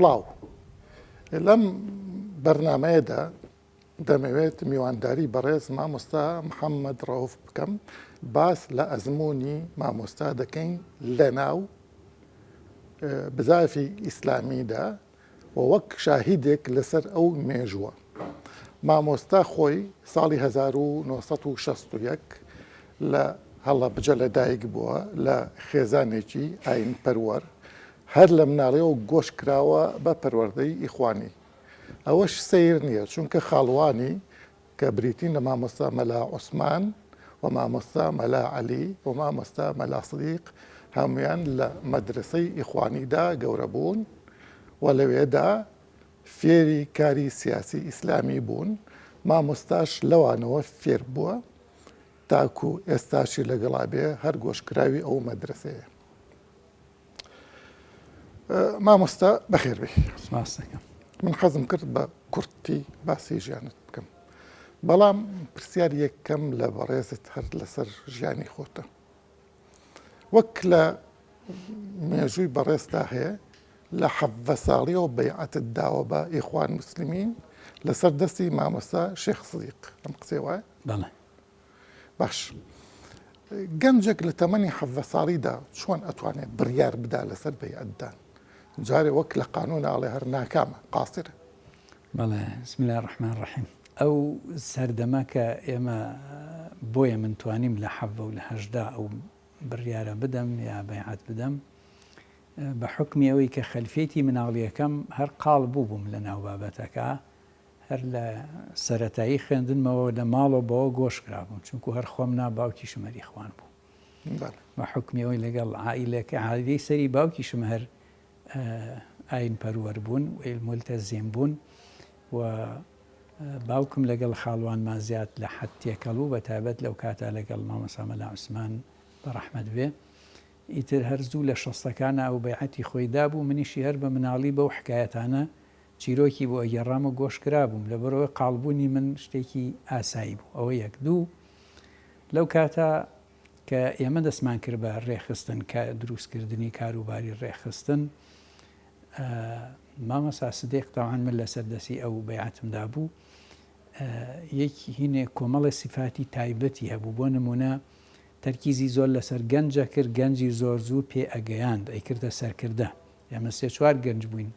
بڵاو لەم بەرنامەیەدا دەمەوێت میوانداری بەڕێز مامۆستا محەممەد ڕەوف بکەم باس لە ئەزمموی مامۆستا دەکەین لە ناو بزافی ئیسلامیدا و وەک شاهیدێک لەسەر ئەو مێژووە. مامۆستا خۆی ساڵی 1961 لە هەڵەبجە لەدایک بووە لە خێزانێکی ئاین پەروەر، هەر لە مناڵەوە گۆش کراوە بە پەروەردەی ئیخوانی. ئەوەش سیر نییە، چونکە خاڵوانی کە بریتین لە مامۆستا مەلا عوسمان و مامۆستا مەلا عەلی و مامۆستا مەلا سدیق هەمویان لە مەدرسەی ئیخوانیدا گەورە بوون و لەوێدا فێری کاری سیاسی ئیسلامی بوون. مامۆستاش لەوانەوە فێر بووە تاکو ئێستاشی لەگەڵا بێ هەر گۆشکراوی ئەو مەدرسەیە. مامۆستا بەخێر بێ. من حەزم کرد بە کورتی باسی ژیانت بکەم، بەڵام پرسیار یەکەم لە بەڕێزت هەر لەسەر ژیانی خۆتە. وەک لە مێژووی بەڕێزتا هەیە لە 17 ساڵیەوە بەیعەتت داوە بە ئیخوان موسلیمین لەسەر دەستی مامۆستا شێخ سدیق. ئەم قسەی وایە؟ بەڵێ. باش، گەنجێک لە تەمەنی 17 ساڵیدا چۆن ئەتوانێت بڕیار بدا لەسەر بەیعەتدان؟ جارێ وەک لە قانوناڵێ هەر ناکامە، قاسرە. بەڵێ، بسم الله الرحمن الرحیم. ئەو سەردەما کە ئێمە بۆیە من توانیم لە 17 و لە 18 ئەو بڕیارە بدەم یا بەیعەت بدەم، بە حکمی ئەوەی کە خەلفێتی مناڵیەکەم هەر قاڵ بووبووم لە ناو بابەتەکە، هەر لە سەرەتایی خوێندنمەوە لە ماڵەوە بەوە گۆش کرابووم، چونکو هەر خۆم نا باوکیشم هەری خوان بوو. بە حکمی ئەوەی لەگەڵ عائیلەکە عائیلەی سەری باوکیشم هەر ئاین پەروەر بوون و مولتەزیم بوون و باوکم لەگەڵ خاڵوانمان زیاد لە حەد تێکەڵوو، بە تایبەت لەو کاتا لەگەڵ مامۆستا مەلا عوسمان بەڕەحمەت بێ. ئیتر هەرزوو لە 60ەکانە ئەو بەیعەتی خۆی دابوو، منیشی هەر بە مناڵی بەو حکایەتانە چیرۆکی بۆ ئەگەڕام و گۆش کرابووم، لەبەرەوەی قاڵبوونی من شتێکی ئاسایی بوو. ئەوە یەک. دوو، لەو کاتا کە ئێمە دەستمان کرد بە ڕێخستن کە دروستکردنی کاروباری ڕێخستن، مامۆستا سدیق تاوان من لەسەر دەستی ئەو بەیعەتمدا بوو، یەکی هینێ کۆمەڵی سیفاتی تایبەتی هەبوو. بۆ نمونە تەرکیزی زۆر لەسەر گەنجە کرد، گەنجی زۆر زوو پێ ئەگەیاند، ئەیکردە سەرکردە. ئێمە 3-4 گەنج بووین،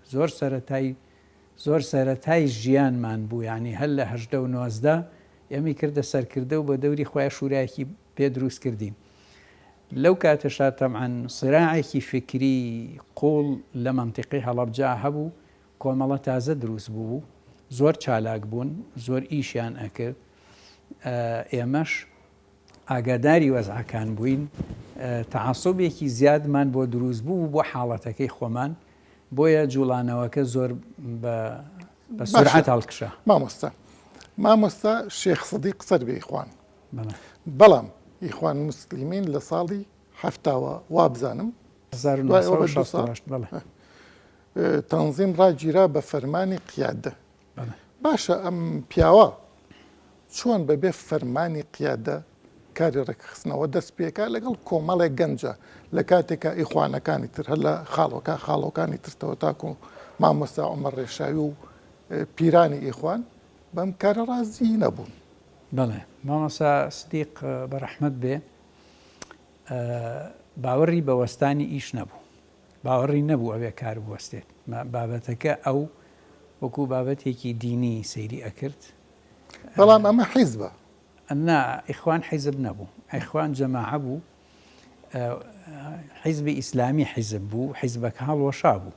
زۆر سەرەتای ژیانمان بوو، یعنی هەر لە 18 و 19 ئێمەی کردە سەرکردە و بە دەوری خۆیان شوورایەکی پێ دروست کردین. لەو کاتەشا تەمعەن سراعێکی فکری قوڵ لە مەنتیقی هەڵەبجە هەبوو، کۆمەڵە تازە دروست بوو، زۆر چالاک بوون، زۆر ئیشیان ئەکرد. ئێمەش ئاگاداری وەزعەکان بووین، تەعاسوبێکی زیادمان بۆ دروست بوو بۆ حاڵەتەکەی خۆمان، بۆیە جوڵانەوەکە زۆر بە سورعەت هەڵکشا. مامۆستا شێخ سدیق سەر بێ ئیخوان، بەڵام ئیخوان موسلیمین لە ساڵی 70ەوە وا بزانم تەنزیم ڕاگیرا بە فەرمانی قیادە. باشە، ئەم پیاوە چۆن بەبێ فەرمانی قیادە کاری ڕێکخستنەوە دەست پێکا لەگەڵ کۆمەڵێک گەنجە لە کاتێکە ئیخوانەکانی تر هەر لە خاڵۆکانی ترتەوە تاکو مامۆستا عومەر ڕێشاوی و پیرانی ئیخوان بەم کارە ڕازی نەبوون؟ بەڵێ، مامۆستا سدیق بەڕەحمەت بێ باوەڕی بە وەستانی ئیش نەبوو، باوەڕی نەبوو ئەوێ کار بوەستێت. بابەتەکە ئەو وەکو بابەتێکی دینی سەیری ئەکرد. بەڵام ئەمە حیزبە. نا، ئیخوان حیزب نەبوو، ئیخوان جەماعە بوو، حیزبی ئیسلامی حیزب بوو، حیزبەکە هەڵوەشا بوو،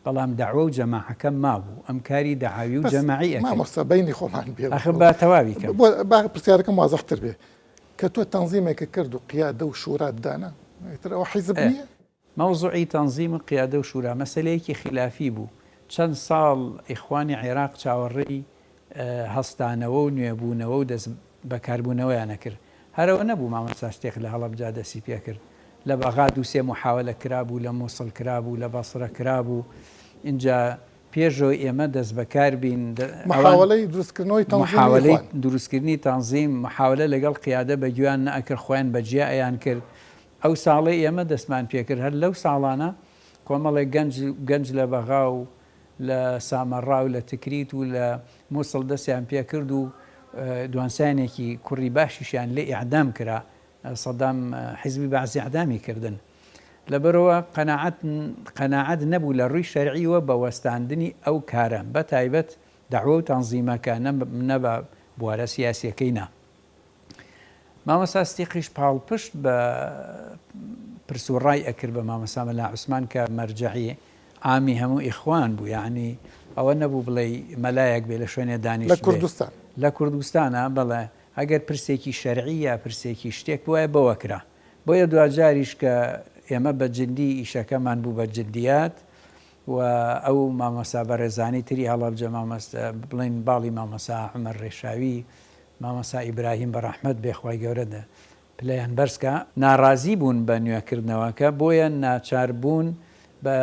بەڵام دەعوە و جەماعەکە مابوو. ئەم کاری دەعاوی و جەماعی ئەکرد. مامۆستا بەینی خۆمان بێ بە تەواوی کەم. با پرسیارەکەم وازەحتر بێ کە تۆ تەنزیمێکە کرد و قیادە و شورات دانا، ئەوە حیزب نییە؟ مەوزوعی تەنزیم و قیادە و شورا مەسەلەیەکی خلافی بوو. چەند ساڵ ئیخوانی عێراق چاوەڕێی هەستانەوە و نوێبوونەوە و دەست بەکاربوونەوەیان نەکرد. هەرەوە نەبوو مامۆستا شتێک لە هەڵەبجا دەستی پێ کرد. لە بەغاد 2-3 محاولە کرابوو، لە مووسڵ کرابوو، لە بەسرە کرابوو. اینجا پێشەوە ئێمە دەست بەکار بین محاولەی دروستکردنی تەنزیم، محاولە لەگەڵ قیادە بەگویان نەئەکرد، خۆیان بەجیا ئەیان کرد. ئەو ساڵەی ئێمە دەستمان پێکرد، هەر لەو ساڵانە کۆمەڵێک گەنج لە بەغا و لە سامەڕا و لە تکریت و لە مووسڵ دەستیان پێ کرد و دوانسانێکی کوڕی باشیشیان لێ ئیعدام کرا. سەدام حیزبی بەعزی ئیعدامی کردن. لەبەرەوە قەناعەت نەبوو لە ڕووی شەرعیوە بە وەستاندنی ئەو کارە، بە تایبەت دەعوە و تەنزیمەکە نەبە بوارە سیاسیەکەی نا. مامۆستا ستیقیش پاڵپشت بە پرسوڕای ئەکرد بە مامۆستا مەلا عوسمان کە مەرجەعی عامی هەموو ئیخوان بوو، یعنی ئەوە نەبوو بڵێ مەلایەک بێ لە شوێنێ دانیشت لە کوردستان لە کوردستانە بڵێ ئەگەر پرسێکی شەرعی یا پرسێکی شتێک وایە بەوەکرا. بۆیە دوجاریش کە ئێمە بە جددی ئیشەکەمان بوو بە جددیات و ئەو مامۆستا بەڕێزانی تری هەڵەبجە بڵین باڵی مامۆستا عومەر ڕێشاوی، مامۆستا ئیبراهیم بەڕەحمەت بێخوای گەورەدە پلەیان بەرزکە ناڕازی بوون بە نوێکردنەوەکە، بۆیە ناچار بوون بە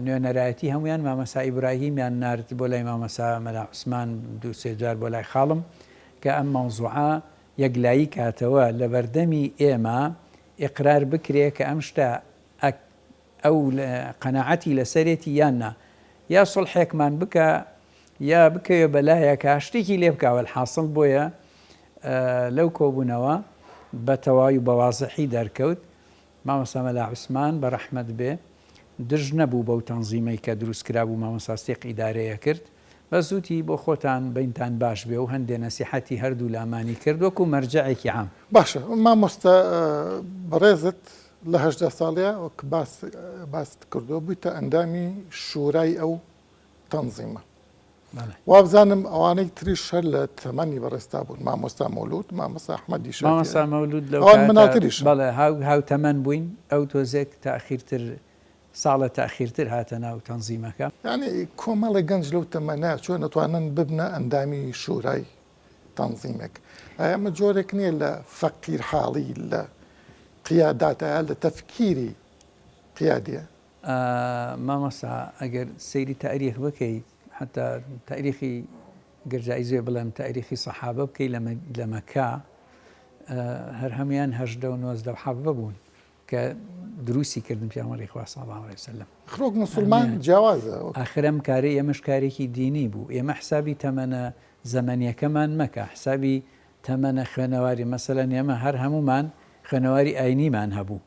نوێنەرایەتی هەمویان مامۆستا ئیبراهیمیان نارد بۆ لای مامۆستا مەلا عوسمان دوو سێ جار بۆ لای خاڵم کە ئەم مەوزوعە یەکلایی کاتەوە لە بەردەمی ئێمە ئیقرار بکرێ کە ئەم شتە ئەو قەناعەتی لەسەرێتی یاننا یا سڵحێکمان بکە یا بکەوێ بەلایەکە شتێکی لێ بکاوە حاصل. بۆیە لەو کۆبوونەوە بە تەواوی بەوازحی دەرکەوت. مامۆستا مەلا عوسمان بەڕەحمەت بێ دژ نەبوو بەو تەنزیمەی کە دروستکرا بوو مامۆستا ستیق ئیدارەیە کرد، بە زووتی بۆ خۆتان بینتان باش بێ و هەندێ نەسیحەتی هەردوو لامانی کرد وەکو مەرجەعێکی عام. باشە مامۆستا بەڕێزت لە 18 ساڵەیە وەک باست کردو بوویتە ئەندامی شورای ئەو تەنزیمە. وابزانم ئەوانەی تریش هەر لە تەمەنی بەڕێستا بوون، مامۆستا مەولود، مامۆستا ئەحمەدی شافعی، مامۆستا مەولود لەو مناتریش بەڵێ هاو تەمەن بووین. ئەو تۆزێک تاخیرتر ساڵە تاخیرتر هاتە ناو تەنزیمەکە. یعنی کۆمەڵی گەنج لەو تەمەنە چۆن نەتوانن ببنە ئەندامی شورای تەنزیمێک. ئەمە جۆرێک نییە لە فەقیر حاڵی لە قیاداتە لە تەفکیری قیادیە. مامۆستا ئەگەر سەیری تاریخ بکەیت حتا تاریخی گەرجایزێ بڵێم تاریخی سەحابە بکەی لە مەکە هەر هەمیان 18 و 19 حەڤە بوون کە دروستی کردن پیامبەری خوا صلی الله علیه وسلم. خڕۆک موسڵمان جیاوازە. ئاخرەم کارەی ئێمەش کارێکی دینی بوو. ئێمە حسابی تەمەنە زەمەنیەکەمان مەکە، حسابی تەمەنە خوێنەواری مەسەلەن ئێمە هەر هەمومان خوێنەواری ئاینیمان هەبوو،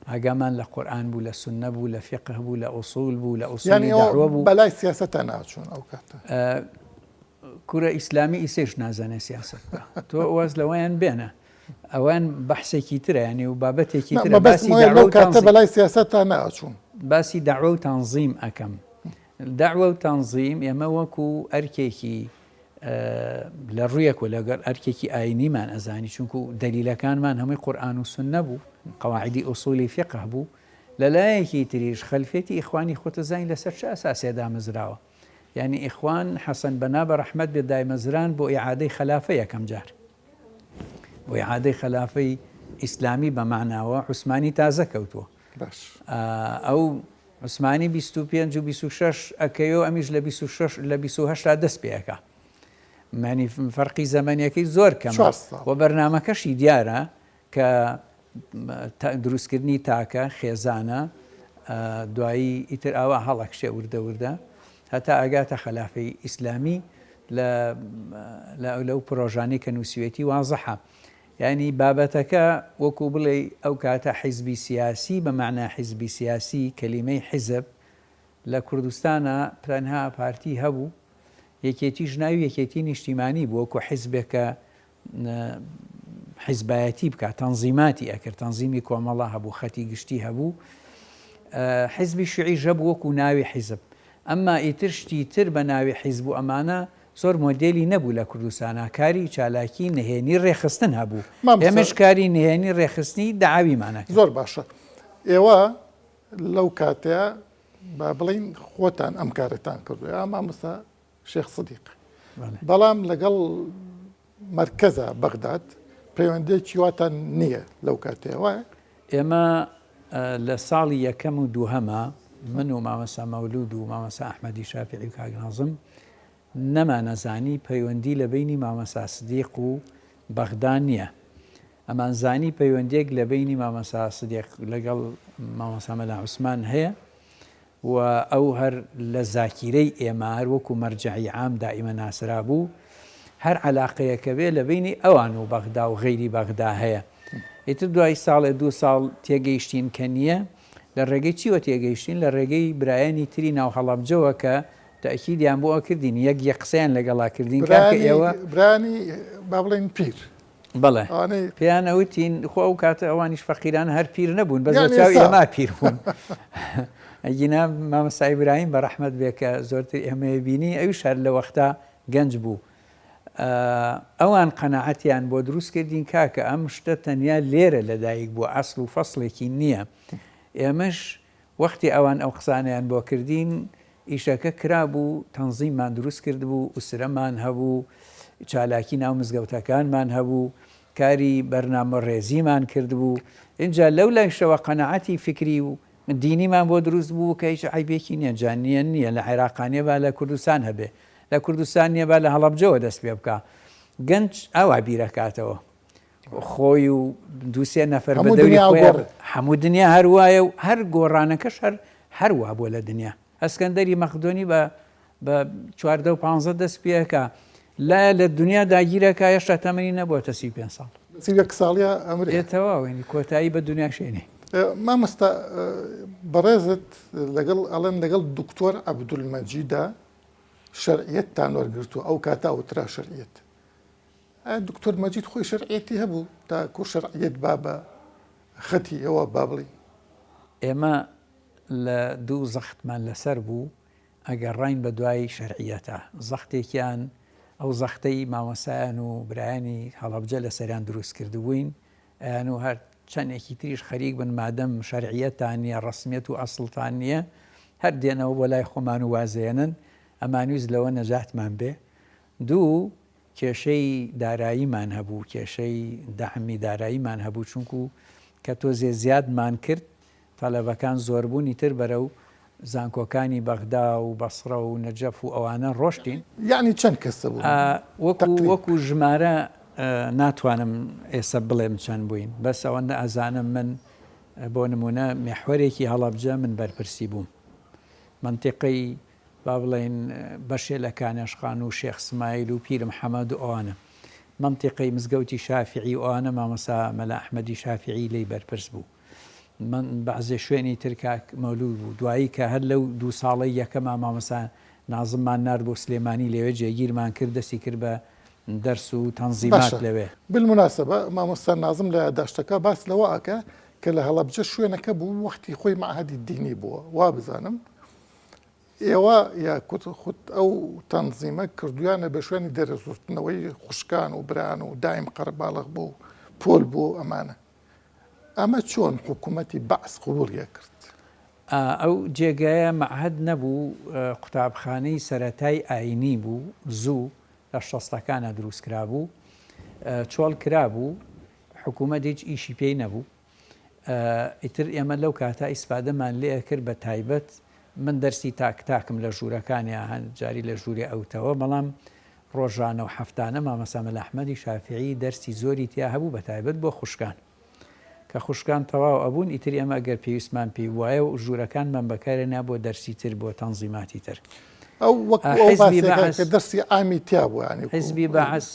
ئاگامان لە قورئان بوو، لە سونە بوو، لە فقه بوو، لە ئوسوڵ بوو، لە ئوسوڵی دەعوە بوو. بەلای سیاسەتە ناچوون ئەو کاتە. کوورە ئیسلامی ئیسێش نازانێ سیاسەت بکە. تۆ واز لەوەیان بێنە ئەوان بەحسێکی ترە ینی و بابەتێکی ترە. لەو کاتە بەلای سیاسەتە ناچوون. باسی دەعوە و تەنزیم ئەەکەم. دەعوە و تەنزیم ئێمە وەکو ئەرکێکی لە ڕوویەک و لەگەر ئەرکێکی ئاینیمان ئەزانی، چونکو دەلیلەکانمان هەمووی قورئان و سونە بوو، قەواعیدی ئوسوڵی فقه بوو. لەلایەکی تریش خەلفێتی ئیخوانی خۆتەزانی لەسەر چ ئەساسێ دامەزراوە. یعنی ئیخوان حەسەن بەنا بە ڕەحمەت بێ دایمەزران بۆ ئیعادەی خەلافە یەکەم جار، بۆ ئیعادەی خەلافەی ئیسلامی بە معناوە عوسمانی تازە کەوتووە. ئەو عوسمانی 25 و 26 ئەکەیەوە، ئەمیش لە 28 دەست پێەکە. معنی فەرقی زەمەنیەکەی زۆر کەمە و بەرنامەکەشی دیارە کە دروستکردنی تاکە خێزانە دوایی ئیتر ئاوا هەڵەکشێ وردە وردە هەتا ئاگاتە خەلافەی ئیسلامی لەو پرۆژانەی کە نووسوێتی وازەحە. یعنی بابەتەکە وەکو بڵێ ئەو کاتە حیزبی سیاسی بە معنای حیزبی سیاسی کەلیمەی حیزب لە کوردستانە پلەنها پارتی هەبوو، یەکێتیش ناوی یەکێتی نیشتیمانی بوو وەکو حیزبێکە حیزبایەتی بکات، تەنزیماتی ئەکرد، تەنزیمی کۆمەڵە هەبوو، خەتی گشتی هەبوو. حیزبی شیعیش هەبوو وەکو ناوی حیزب. ئەمما ئیتر شتی تر بە ناوی حیزب و ئەمانە زۆر مۆدێلی نەبوو لە کوردستانە، کاری چالاکی نهێنی ڕێخستن هەبوو. ئێمەش کاری نهێنی ڕێخستنی داعاویمانەکە. زۆر باشە. ئێوە لەو کاتەیە با بڵین خۆتان ئەم کارەتان کردووە، یا مامۆستا شێخ سدیق، بەڵام لەگەڵ مەرکەزە بەغداد پەیوەندێکی واتان نییە لەو کاتەیە وایە؟ ئێمە لە ساڵی یەکەم و دووهەمە من و مامۆستا مەولود و مامۆستا ئەحمەدی شافعی و کاک ناظم نەمانەزانی پەیوەندی لە بینی مامۆستا سدیق و بەغداد نییە. ئەمان زانی پەیوەندێک لە بینی مامۆستا سدیق لەگەڵ مامۆستا مەلا عوسمان هەیە، و ئەو هەر لە زاکیرەی ئێمە هەر وەکو مەرجعی عام دائیمە ناسرا بوو هەر عەلاقەیەکە بێ لە بینی ئەوان و بەغدا و غەیری بەغدا هەیە. ئیتر دوای ساڵێ 2 ساڵ تێگەیشتین کە نییە لە ڕێگەی چیوە تێگەیشتین لە ڕێگەی برایانی تری ناو هەڵەبجەوە کە تەئکیدیان بۆ کردین یەک قسەیان لەگەڵا کردین کاکە ئێوە برانی با بڵێن پیر بەڵێ پێیان ئەوتین خۆ ئەو کاتە ئەوانیش فەقیران هەر پیر نەبوون بەس چاو ئێمە پیر بوون. ئەگینا مامەسای براهیم بە ڕەحمەت بێ کە زۆرتر ئێمەیە بینی ئەویش هەر لە وەختا گەنج بوو. ئەوان قەناعەتیان بۆ دروست کردین کاکە ئەم شتە تەنیا لێرە لەدایک بووە ئەسڵ و فەسڵێکی نییە. ئێمەش وەختی ئەوان ئەو قسانیان بۆ کردین ئیشەکە کرابوو تەنزیممان دروست کرد بوو ئوسرەمان هەبوو چالاکی ناو مزگەوتەکانمان هەبوو کاری بەرنامە ڕێزیمان کرد بوو. اینجا لەو لایشەوە قەناعەتی فکری و دینیمان بۆ دروست بوو کە هیچ عیبێکی نییە جانیە نییە لە عێراقانیە با لە کوردستان هەبێ لە کوردستان نییە با لە هەڵەبجەوە دەست پێ بکە گەنج ئەوا بیرەکاتەوە خۆی و دووسێ نەفەر بە دەوری هەموو دنیا هەروایە و هەر گۆڕانەکەش هەروە بووە لە دنیا. ئەسکەندەری مەقدۆنی بە 14 و 15 دەست پێەکە لە دنیا داگیرەکە هێشتا تەمەنی نەبووە 35 ساڵ ساڵیا ئەمرێتەوەوێنی کۆتایی بە دنیا شوێنێ. مامۆستا بەڕێزت لەگەڵ ئەڵێن لەگەڵ دکتۆر عەبدولمەجیدا شەرعیەتتان وەرگرتووە ئەو کاتا وترا شەرعیەت. دکتۆر مەجید خۆی شەرعیەتی هەبوو تا کو شەرعیەت با بە خەتی ئەوە با بڵێ. ئێمە لە دوو زەختمان لەسەر بوو ئەگەڕاین بە دوای شەرعیەتە زەختێکیان ئەو زەختەی مامۆسایان و برایانی هەڵەبجە لە سەریان دروست کردبووین ئەیان و هەر چەندێکی تریش خەریک بن مادەم شەرعیەتان نیە ڕەسمیەت و ئەسڵتان نییە هەر دێنەوە بۆ لای خۆمان و وازێنن ئەمانویست لەوە نەجاتمان بێ. دوو کێشەی داراییمان هەبوو کێشەی دەعمی داراییمان هەبوو چونکو کە تۆزێ زیادمان کرد تەلەبەکان زۆربوونی تر بەرەو زانکۆکانی بەغدا و بەسڕە و نەجەف و ئەوانە ڕۆشتین. یعنی چەند کەسە بوو وەکو ژمارە ناتوانم ئێستا بڵێم چەند بووین بەس ئەوەندە ئەزانم من بۆ نمونە مێحوەرێکی هەڵەبجە من بەرپرسی بووم منتیقەی با بڵێن بەشێ لە کانەشخان و شێخ سمایل و پیر محەممەد و ئەوانە منتیقەی مزگەوتی شافعی و ئەوانە مامەسا مەلا ئەحمەدی شافعی لی بەرپرس بوو. من بەعزێ شوێنی ترکاک مەولود بوو دوایی کە هەر لەو 2 ساڵی یەکەما مامەسا نازممان نرد بۆ سلێمانی لەوێ جێگیرمان کرد دەستی کرد بە دەرس و تەنزیمات لەوێ. بالمناسبە مامۆستا نازم لە یادداشتەکە باس لەوە ئەکە کە لە هەڵەبجە شوێنەکە بوو وەختی خۆی مەعهەدی دینی بووە وا بزانم ئێوە یا خود ئەو تەنزیمە کردویانە بە شوێنی دەرەزوستنەوەی خوشکان و بران و دایم قەرباڵغ بوو پۆل بوو ئەمانە ئەمە چۆن حکوومەتی بەعس قبوڵیە کرد؟ ئەو جێگایە مەعهەد نەبوو قوتابخانەی سەرەتای ئاینی بوو زوو لە 60ەکانە دروستکرا بوو چۆڵ کرابوو حکوومەت هیچ ئیشی پێی نەبوو. ئیتر ئێمە لەو کاتا ئیسپادەمان لێ کرد بە تایبەت من دەرسی تاکتاکم لە ژوورەکانیان هەنجاری لە ژووری ئەوتەوە بەڵام ڕۆژانە و هەفتانە مامەسا مەلا ئەحمەدی شافعی دەرسی زۆری تیا هەبوو بە تایبەت بۆ خوشکان کە خوشکان تەواو ئەبوون ئیتر ئێمە ئەگەر پێویستمان پێی وایە و ژوورەکانمان بەکارێنا بۆ دەرسی تر بۆ تەنزیماتی تر. ئەو دەستی ئامی تیا بوو حیزبی بەعس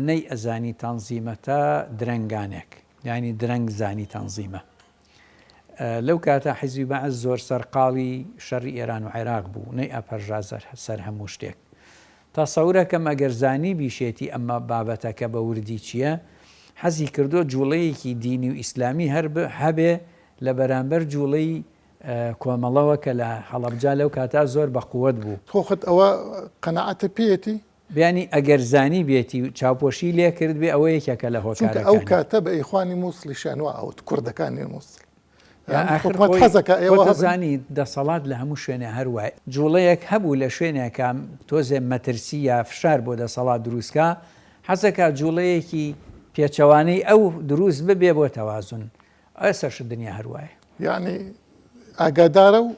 نەی ئەزانی تەنزیمەتە درەنگانێک یعنی درەنگ زانی تەنزیمە. لەو کاتە حیزبی بەعس زۆر سەرقاڵی شەڕی ئێران و عێراق بوو نەی ئەپەرژا سەر هەموو شتێک. تەسەورەکەم ئەگەر زانی بیشێتی ئەمە بابەتەکە بە وردی چییە حەزی کردو جوڵەیەکی دینی و ئیسلامی هەبێ لە بەرامبەر جوڵەی کۆمەڵەوە کە لە هەڵەبجا لەو کاتا زۆر بەقووەت بوو. تۆخت ئەوە قەنەعەتە پێێتی بیانی ئەگەر زانی بێتی و چاوپۆشی لێ کرد بێ ئەوە یەکێکە لە هۆکارەکان ئەو کاتە بە ئیخوانی مووسڵی شانوە ئەوت کوردەکانی مووسڵ زانی دەسەڵات لە هەموو شوێنە هەروای جوڵەیەک هەبوو لە شوێنێکە تۆزێ مەترسی یا فشار بۆ دەسەڵات دروستکە حەزەکە جوڵەیەکی پێچەوانەی ئەو دروست ببێ بۆ تەوازن ئەسەش دنیا هەروایە یعنی ئاگادارە و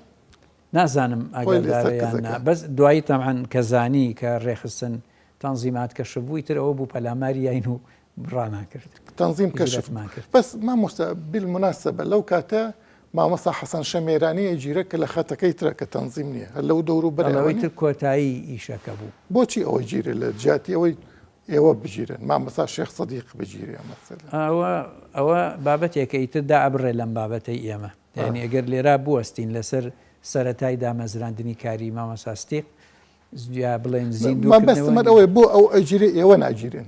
نازانم ئاگادارەیان بەس دوایی تەمان کە زانی کە ڕێخستن تەنزیمات کەشف بووی تر ئەوە بوو پەلاماری یاین و ڕانا کرد تەنزیم کەشفمان کرد. بەس مامۆستا بالمناسبە لەو کاتە مامۆستا حەسەن شەمێرانی ئەگیرە کە لە خەتەکەی ترە کە تەنزیم نییە هەر لەو دەور و بەڵەوەی تر بەرەوەی کۆتایی ئیشەکە بوو. بۆچی ئەوەی گیرە لە جاتی ئەوەی ئێوە بگیرن مامۆستا شێخ سەدیق بگیرێ مەسەلە ئەوە بابەتێکە ئیتردا ئەبڕێ لەم بابەتەی ئێمە یعنی ئەگەر لێرا بوەستین لەسەر سەرەتای دامەزراندنی کاری مامۆستا ستیق بڵێن بەستمە ئەوەی بۆ ئەو ئەگیرێ ئێوە ناگیرن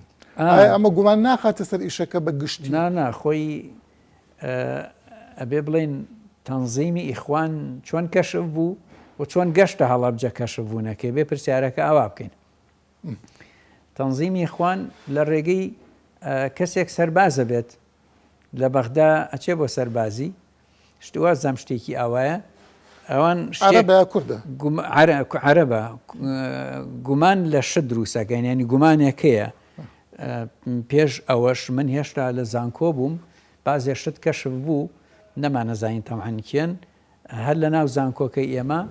ئەمە گومان ناخاتە سەر ئیشەکە بە گشتی خۆی ئەبێ بڵێن تەنزیمی ئیخوان چۆن کەشف بوو و چۆن گەشتە هەڵەبجە کەشف بوونەکەی بێ پرسیارەکە ئاوا بکەین. تەنزیمی ئیخوان لە ڕێگەی کەسێک سەربازە بێت لە بەغدا ئەچێ بۆ سەربازی شتووە زەم شتێکی ئاوایە ئەوان کوردە عەرەبە گومان لە شت دروستەکەین ینی گومانێکەیە پێش ئەوەش من هێشتا لە زانکۆ بووم بازێ شت کەشف بوو نەمانەزانین تەمەحەنکێن هەر لە ناو زانکۆکەی ئێمە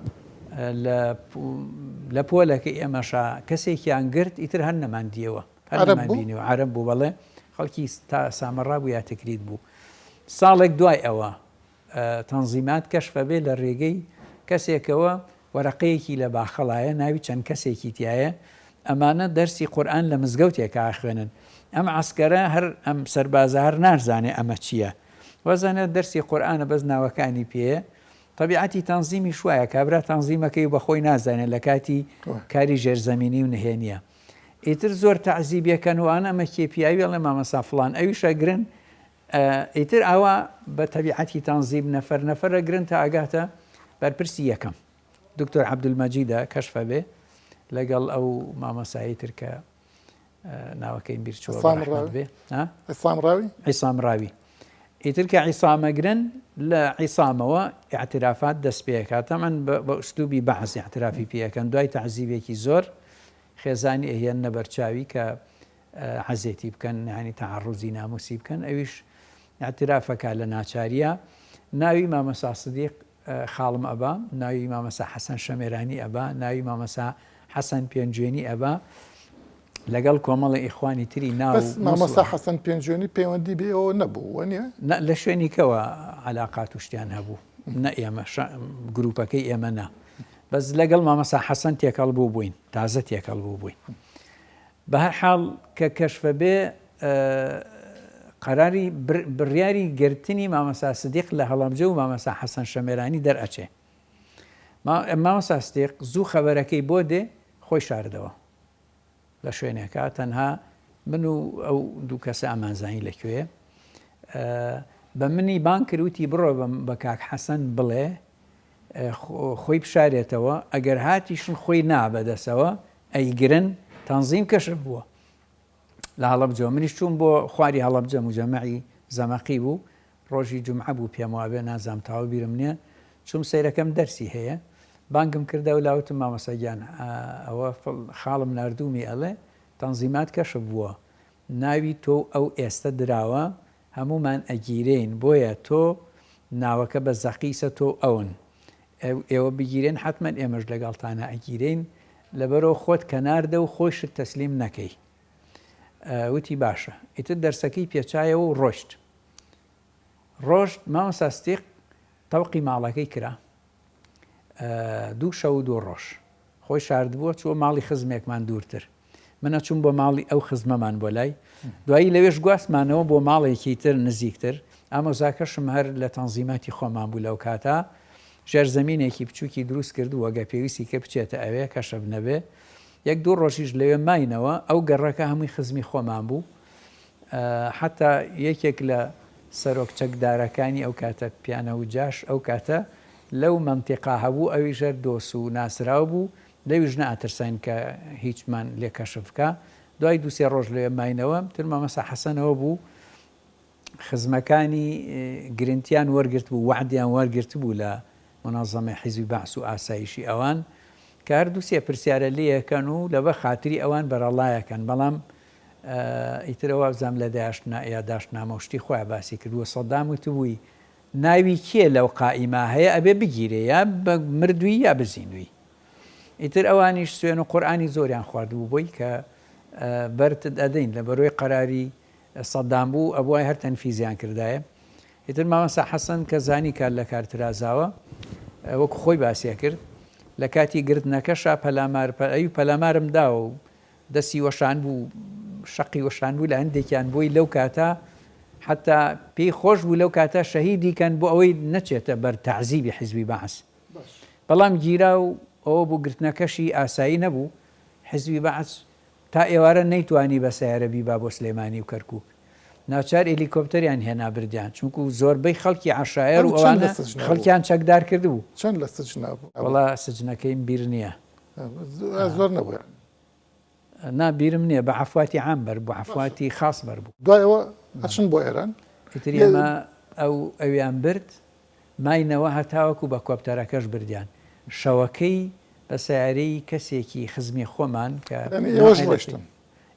لە پۆلەکە ئێمەشا کەسێکیان گرت ئیتر هەر نەماندیەوە هەرمانبینیەوە عەرەب بوو بەڵێ خەڵکی تا سامەڕا بوو یا تکریت بوو. ساڵێک دوای ئەوە تەنزیمات کەشفە بێ لە ڕێگەی کەسێکەوە وەرەقەیەکی لە باخەڵایە ناوی چەند کەسێکی تایە ئەمانە دەرسی قورئان لە مزگەوتێکە خوێنن ئەم عسکەرە هەر ئەم سەربازە هەر نازانێ ئەمە چییە وەزانێت دەرسی قورئانە بەس ناوەکانی پێەیە طبیعەتی تەنزیمی شوایە کابرا تەنزیمەکەی بەخۆی نازانێت لە کاتی کاری ژێرزەمینی و نهێنیە ئیتر زۆر تەعزیبیەکەن وانە ئەمە کێپیاوی ئەڵێ مامەسا فڵان ئەویشە گرن ئیتر ئەوە بە تەبیعەتی تەنزیم نەفەرە گرن تا ئاگاتە بەرپرسی یەکەم دکتۆر عەبدولمەجیدە کەشفە بێ لەگەڵ ئەو مامەسایی تر کە ناوەکەی بیرچووە بێ عیسام ڕاوی ئیتر کە عیسامەگرن لە عیسامەوە ئاعترافات دەست پێکات ئەمەن بە ئوسلوبی بەعز ئاعترافی پێەکەن دوای تەعزیبێکی زۆر خێزانی ئەهێن نەبەرچاوی کە حەزێتی بکەن ینی تەعەڕوزی ناموسی بکەن ئەویش ئاعترافەکە لە ناچاریە ناوی مامەسا سدیق خاڵم ئەبا ناوی مامەسا حەسەن شەمێرانی ئەبا ناوی مامەسا حەسەن پێنجوێنی ئەبا لەگەڵ کۆمەڵی ئیخوانی تری ناو مامەسا حەسەن پێنجوێنی پەیوەندی بێەوە نەبوو نیە لە شوێنیکەوە عەلاقات و شتیان هەبوو نە ئێمە گروپەکەی ئێمە نا بەس لەگەڵ مامەسا حەسەن تێکەڵ بوو بووین تازە تێکەڵ بوو بووین بە هەر حاڵ کە کەشفە بێ قەراری بڕیاری گرتنی مامەسا سدیق لە هەڵەبجە و مامەسا حەسەن شەمێرانی دەرئەچێ مامەسا سدیق زوو خەبەرەکەی بۆ دێ خۆی شاردەوە لە شوێنێکە تەنها من و ئەو دوو کەسە ئامانزانی لەکوێ بە منی بان کردوتی بڕۆ بە کاک حەسەن بڵێ خۆی بشارێتەوە ئەگەر هاتیشن خۆی نابەدەسەوە ئەیگرن تەنزیم کەشف بووە لە هەڵەبجە منیش چوون بۆ خواری هەڵەبجە مجەمەعی زەمەقی بوو ڕۆژی جومعە بوو پێم وابێ نازام تاوە بیرم نییە چوم سەیرەکەم دەرسی هەیە بانگم کردە و لاوتم مامەسەگیان ئەوە خاڵم نردومی ئەڵێ تەنزیمات کەشف بووە ناوی تۆ ئەو ئێستا دراوە هەمومان ئەگیرین بۆیە تۆ ناوەکە بە زەقیسە تۆ ئەون ئێوە بگیرێن حتمما ئێمەش لەگەڵتانە ئەگیرین لەبەرەوە خۆت کەناردە و خۆشت تەسلیم نەکەی وتی باشە ئیتر دەرسەکەی پێچایەوە و ڕۆشت مامەسا ستیق تەوقی ماڵەکەی کرا دوو شەو و دوو ڕۆژ خۆی شاردبووە چوە ماڵی خزمێکمان دوورتر منە چوون بۆ ماڵی ئەو خزمەمان بۆ لای دوایی لەوێش گواستمانەوە بۆ ماڵێکی تر نزیکتر ئامۆزاکەشم هەر لە تەنزیماتی خۆمان بوو لەو کاتە ژێرزەمینێکی بچووکی دروست کردو وەگە پێویستی کە بچێتە ئەوێ کەشەف نەبێ یەک دوو ڕۆژیش لەوێ ماینەوە ئەو گەڕەکە هەمووی خزمی خۆمان بوو حتا یەکێک لە سەرۆک چەکدارەکانی ئەو کاتە پیانە و جاش ئەو کاتە لەو منتیقا هەبوو ئەوی ژەر دۆس و ناسرااو بوو لەویش نەئەترسین کە هیچمان لێ کەشفکە دوای دووسێ ڕۆژ لێ ماینەوە تر مامەسا حەسەنەوە بوو خزمەکانی گرنتیان وەرگرت بوو وعدیان وەرگرت بوو لە منەظەمەی حیزبی بەعس و ئاسایشی ئەوان کە هەردووسێ پرسیارە لێیەکەن و لەبە خاتری ئەوان بەرەڵایەکەن بەڵام ئیترەوە بزانام لە یاداشتنامەشتی خۆیان باسی کردووە سەدام وتبووی ناوی کێ لەو قائیما هەیە ئەبێ بگیرێ یا مردووی یا بزینوی ئیتر ئەوانیش سوێن و قورئانی زۆریان خواردبوو بۆی کە بەرتت ئەدەین لە بەرۆی قەراری سەدام بوو ئەبووای هەر تەنفیزیان کردایە ئیتر مامەسا حەسەن کە زانی کار لە کارترازاوە وەکو خۆی باسیە کرد لە کاتی گرتنەکەشا پەلامارم داوە و دەستی وەشان بوو شەقی وەشان بوو لە هەندێکیان بۆی لەو کاتە حتا پێی خۆش بوو لەو کاتە شەهیدی کەن بۆ ئەوەی نەچێتە بەر تەعزیبی حیزبی بەعەس بەڵام گیرا و ئەوە بوو گرتنەکەشی ئاسایی نەبوو حیزبی بەعەس تا ئێوارە نەیتوانی بە سەیارەبی با بۆ سلێمانی و کەرکووک ناوچار هێلیکۆپتەریان هێنا بردیان چونکو زۆربەی خەڵکی عەشایر و ئەوانە خەڵکیان چەکدار کردبوو چەند لە سجن بوو وەڵا سجنەکەیم بیر نییە زۆر نەبووە نابیرم نییە بە عەفواتی عام بەر بوو عەفواتی خاص بەر بوو دوایەوە ئەچن بۆ ئێران ئیتر ئێمە ئەویان برد ماینەوە هەتاوەکو بە کۆپتەرەکەش بردیان شەوەکەی بە سیارەی کەسێکی خزمی خۆمان کە ئێوەش ڕۆیشتن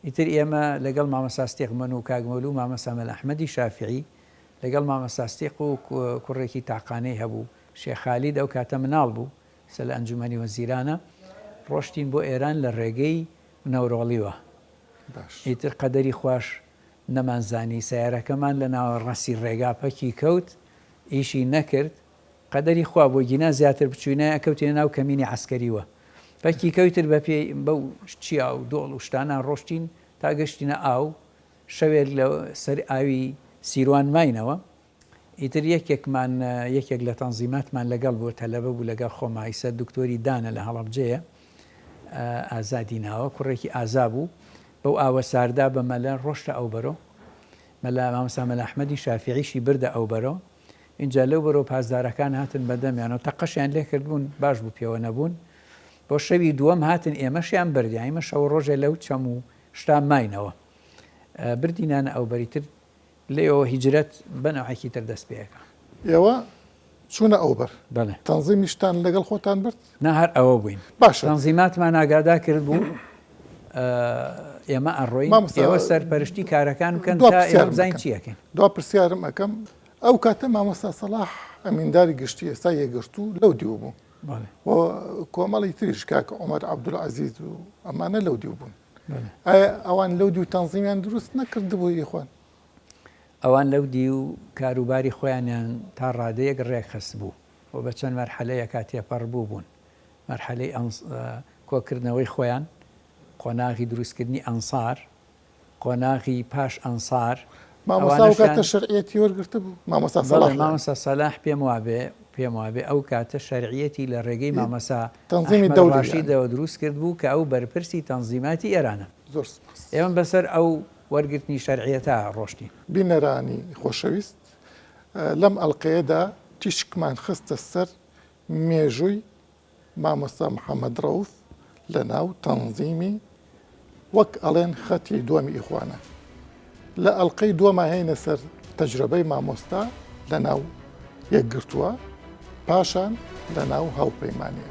ئیتر ئێمە لەگەڵ مامەساستێق من و کاگمەلو و مامەسامەل ئەحمەدی شافعی لەگەڵ مامەساستێق و کوڕێکی تاقانەی هەبوو شێخالید ئەو کاتە مناڵ بوو سە لە ئەنجومەنی وەزیرانە ڕۆشتین بۆ ئێران لە ڕێگەی نەورۆڵیوە ئیتر قەدەری خوۆش نەمانزانی سیارەکەمان لە ناوە ڕەسی ڕێگا پەکی کەوت ئیشی نەکرد قەدەری خوا بۆ گینا زیاتر بچوینە ئەکەوتێنە ناو کەمینی عسکەریوە پەکی کەوتر بە پێی بەو چیا و دۆڵ و شتانە ڕۆشتین تا گەشتینە ئاو شەوێک لە سەر ئاوی سیروان ماینەوە ئیتر یەکێک لە تەنزیماتمان لەگەڵ بوو تەلەبە بوو لەگەڵ خۆمایسە دکتۆری دانە لە هەڵەبجەیە ئازادی ناوە کوڕێکی ئازا بوو بەو ئاوە ساردا بە مەلە ڕۆشتە ئەو بەرۆ مەلا مامەسامەل ئەحمەدی شافعیشی بردە ئەو بەرۆ اینجا لەو بەرۆ پازدارەکان هاتن بەدەمیانەوە تەقەشیان لێ کردبوون باش بوو پێوە نەبوون بۆ شەوی دووەم هاتن ئێمەشیان بردیان ئێمە شەو ڕۆژێ لەو چەم و شتان ماینەوە بردینانە ئەو بەریتر لێەوە هیجرەت بەنەوەیەکی تر دەست پێەکە ئێوە چوونە ئەو بەر بەڵێ تەنزیمیشتان لەگەڵ خۆتان برد نا هەر ئەوە بووین باشە تەنزیماتمان ئاگادا کرد بوو ئێمە ئەڕۆین ئێوە سەرپەرشتی کارەکان بکەن تا ئێوە بزانین چیەکەین دوا پرسیارم ئەەکەم ئەو کاتە مامۆستا سەلاح ئەمینداری گشتی ئێستا یەگەشت و لەو دیو بوو کۆمەڵی تریش کاکە عومەر عەبدولعەزیز و ئەمانە لەو دیو بوون ئایا ئەوان لەو دیو تەنزیمیان دروست نەکردبوو یەخوان ئەوان لەو دی و کاروباری خۆیانیان تا ڕادەیەک ڕێکخست بوو و بە چەند مەرحەلەیەکا تێپەڕ بوو بوون مەرحەلەی کۆکردنەوەی خۆیان قۆناغی دروستکردنی ئەنسار قۆناغی پاش ئەنسار مامۆستا کاتە شەرعیەتی وەرگرتە بوو مامۆستا سەلاح پێم وابێ ئەو کاتە شەرعیەتی لە ڕێگەی مامەسا ئەحمەد ڕاشیدەوە دروست کرد بوو کە ئەو بەرپرسی تەنزیماتی ئێرانە ئێمە بەسەر ئەو وەرگرتنی شەرعیەتە ڕۆشتین بینەرانی خۆشەویست لەم ئەڵلقەیەدا تیشکمان خستە سەر مێژووی مامۆستا محەممەد ڕەوف لە ناو تەنزیمی وەک ئەڵێن خەتی دووەمی ئیخوانە لە ئەڵلقەی دووەمە هەینە سەر تەجربەی مامۆستا لە ناو یەکگرتووە پاشان لە ناو هاوپەیمانیە.